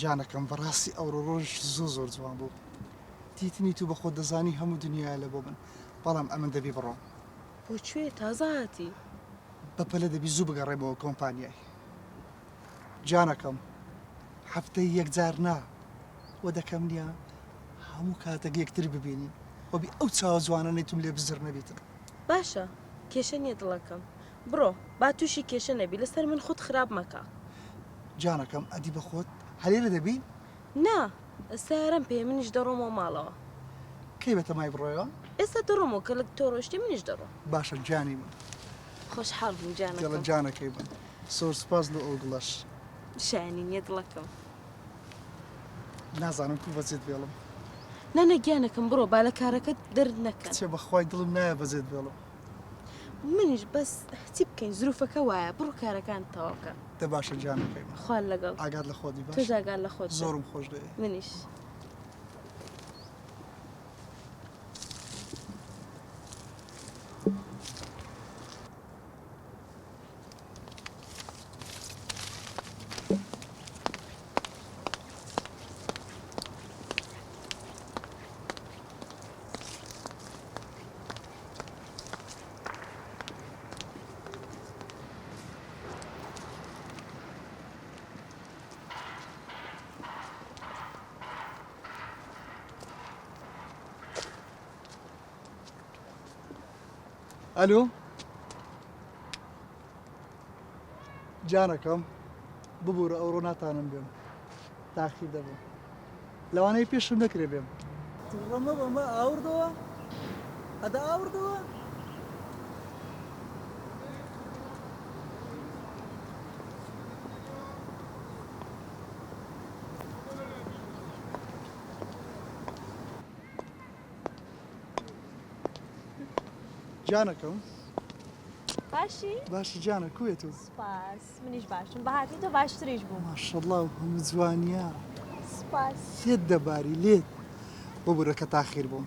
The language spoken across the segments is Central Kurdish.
جانەکەم بەڕاستی ئەوڕۆ ڕۆژ زۆر جوان بوو. دیتنی تو بە خۆت دەزانی هەموو دنیا لە بۆ من، بەڵام ئەمن دەبی بڕۆم. بۆکوێ تازە هاتی؟ بەپەلە دەبی زوو بگەڕێمەوە کۆمپانیای. جانەکەم هەفتەی یەکجار نا وە دەکەم نییە هەموو کاتێک یەکتر ببینی وەبی ئەو چاوە جوانە نەیتم لێ بزر نەبیتم. باشە کێشە نییە دڵەکەم بڕۆ با تووشی کێشە نەبی لەسەر من خودت خراپ مەکە. جانەکەم ئەدی بە خۆت هەلێرە دەبی؟ نا ئێستا یارم پێ منیش دەڕۆمەوە ماڵەوە. کەی بەتەمای بڕۆیەوە؟ ئێستا دەڕۆمەوە کە لە تۆ ڕۆشتی منیش دەڕۆم. باشە جانی من خۆشحاڵ بووم گەڵە جانەکەم. جانەکەی بن سۆر سپاس لە ئەو گڵەش. شایانی نییە دڵەکەم. نازانم کو بەجێت بێڵم. نانە گیانەکەم بڕۆ با لە کارەکەت دەرد نەکەن. چێ بەخوای دڵم نایە بەجێت بێڵم. منیش بەس چی بکەین زروفەکە وایە بڕۆ کارەکان تەواوکە. دە باشە جانەکەی من. خوال لەگەڵ. ئاگات لە خۆتی باش. تۆ ئاگات لە خۆت. زۆرم خۆش دەوێ. منیش. ئەلو جانەکەم ببوورە ئەوڕۆ ناتانم بێم تاخیر دەبم لەوانەیە پێشم نەکرێ بێم. ڕەمە بەمە ئاوردەوە ئەدا ئاوردەوە جانەکەم باشی؟ باشە جانە کوێت و سپاس منیش باشم بەهاتی تۆ باشتریش بووم. ماشەڵڵا و هەموو جوانیە سپاس. لێت دەباری لێت ببوورە کە تاخیر بووم.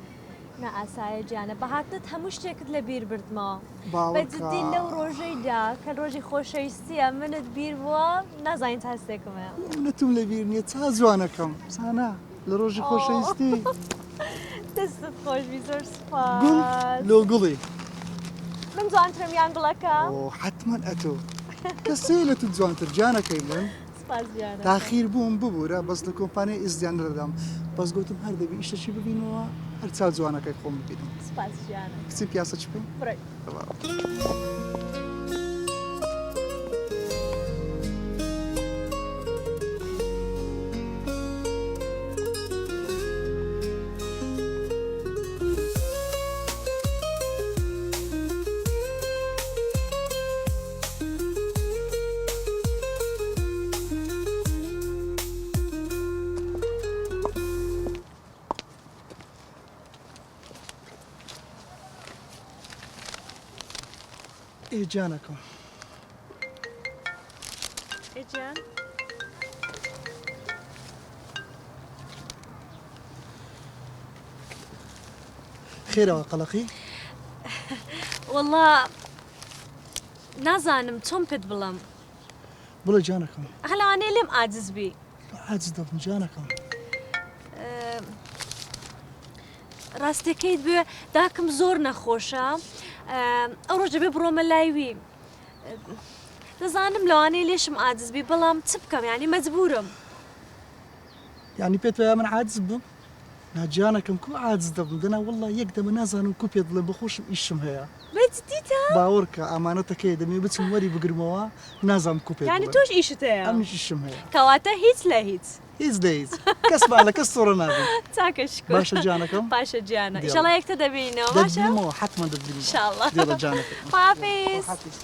نە ئاسایە گیانە بەهاتت هەموو شتێکت لە بیر بردمەوە. باوەڕ بەجددی لەو ڕۆژەیدا کە ڕۆژی خۆشەویستیە منت بیر بووە نازانین تا هەستێکمەیە. نەتوم لە بیر نییە چا جوانەکەم سانە لە ڕۆژی خۆشەویستی. دەستت خۆشبی زۆر گوڵ سپاس. لۆ گوڵی من جوانترم یان گوڵەکە؟ حتمما ئەتۆ کەسێ لە تو جوانتر جانەکەی من. سپاس گیانە. تاخیر بووم ببوورە بەس لە کۆمپانیای ئیزدیان دەدەم بەس گوتم هەر دەبی ئیشتەشی ببینەوە هەر چا جوانەکەی خۆم ببینم. سپاس گیانە. کچی پیاسە چ بکەم؟ بڕۆی. ئێ جانەکەم ئێجیان؟ خێرەوە قەلەقی؟ وەڵا نازانم چۆن پێت بڵم. بڵێ جانەکەم هەلوانەیە لێم ئاجز بی. عاجز دەبم جانەکەم. ڕاستەکەیت بێ داکەم زۆر نەخۆشە ئەو ڕۆژە بێ بڕۆمە لایوی. دەزانم لەوانەیە لێشم ئاجزبی بەڵام چ بکەم یانی مەجبورم. یعنی پێت وایە من عاجز بم؟ ناجانەکەم کو عاجز دەبم دەنا وەڵڵا یەک دەمە نازانم کو پێت بڵێ بەخۆشم ئیشم هەیە. بەجددیتە؟ باوەڕکە ئامانەتەکەی دەمێ بچم وەری بگرمەوە نازانم کو پێت یانی بڵێم. تۆش ئیشت هەیە؟ ئەمیش ئیشم هەیە. کەواتە هیچ لە هیچ. هیچ لە هیچ کەس با لە کەس تۆڕە نابێ. چاکەشکۆ. باشە جانەکەم؟ باشە گیانە. دیڵە. ئیشەڵا یەکتە دەبینەوە باشە؟ دەبینەوە حتمما دەبینەوە. ئیشاڵڵا. دیڵە جانەکەم. خواحافیز. حافیز.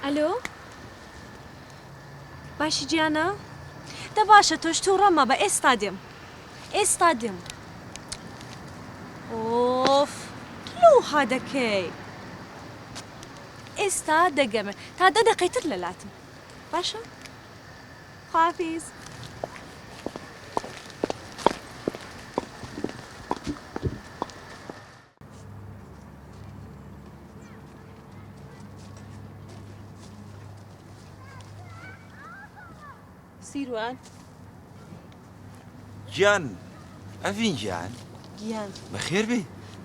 ئەلۆ؟ باشی گیانە؟ دە باشە تۆش تووڕەمە بە ئێستا دێم. ئێستا دێم. ئۆف لەوها دەکەی. ئێستا دەگەمێ تا 10 دقەیتر لەلاتم. باشە؟ خواحافیز. سیروان گیان ئەڤین گیان گیان بەخێر بێ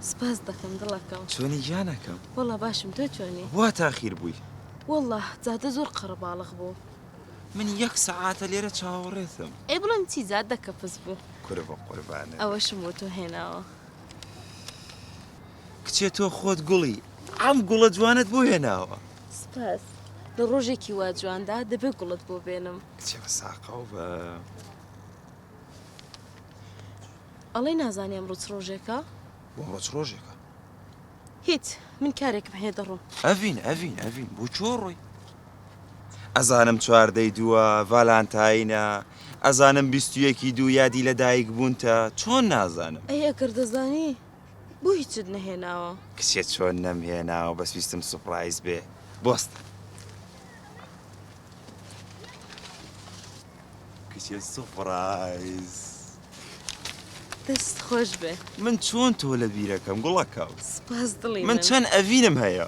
سپاس دەکەم دڵەکەم چۆنی گیانەکەم وەڵا باشم تۆ چۆنی وا تاخیر بووی وەڵا جادە زۆر قەرەباڵغ بوو من یەک سەعاتە لێرە چاوەڕێتم ئەی بڵم چی جادە کەپس بوو کورە بە قوربانە ئەوەشم بۆ تۆ هێناوە کچێ تۆ خۆت گوڵی ئەم گوڵە جوانت بۆ هێناوە سپاس لە ڕۆژێکی وا جواندا دەبێت گوڵت بۆ بێنم کچێ بە ساقە و بە ئەڵێ نازانێم ڕوچ ڕۆژێکە بۆ ڕۆژ ڕۆژێکە هیچ من کارێکم هەیە دەڕۆم ئەڤین بۆ چۆڕۆی ئەزانم چواردەی دووە ڤالانتاینە ئەزانم 21 یادی لە دایک بوونتە چۆن نازانم ئەی ئەگەر دەزانی بۆ هیچت نەهێناوە کچێت چۆن نەمهێناوە بەسویستم سوپرایز بێ بۆستە کچێت سوپرایز دەست خۆش بێ من چۆن تۆ لە بیرەکەم گوڵەکەم سپاس دڵی من چەند ئەڤینم هەیە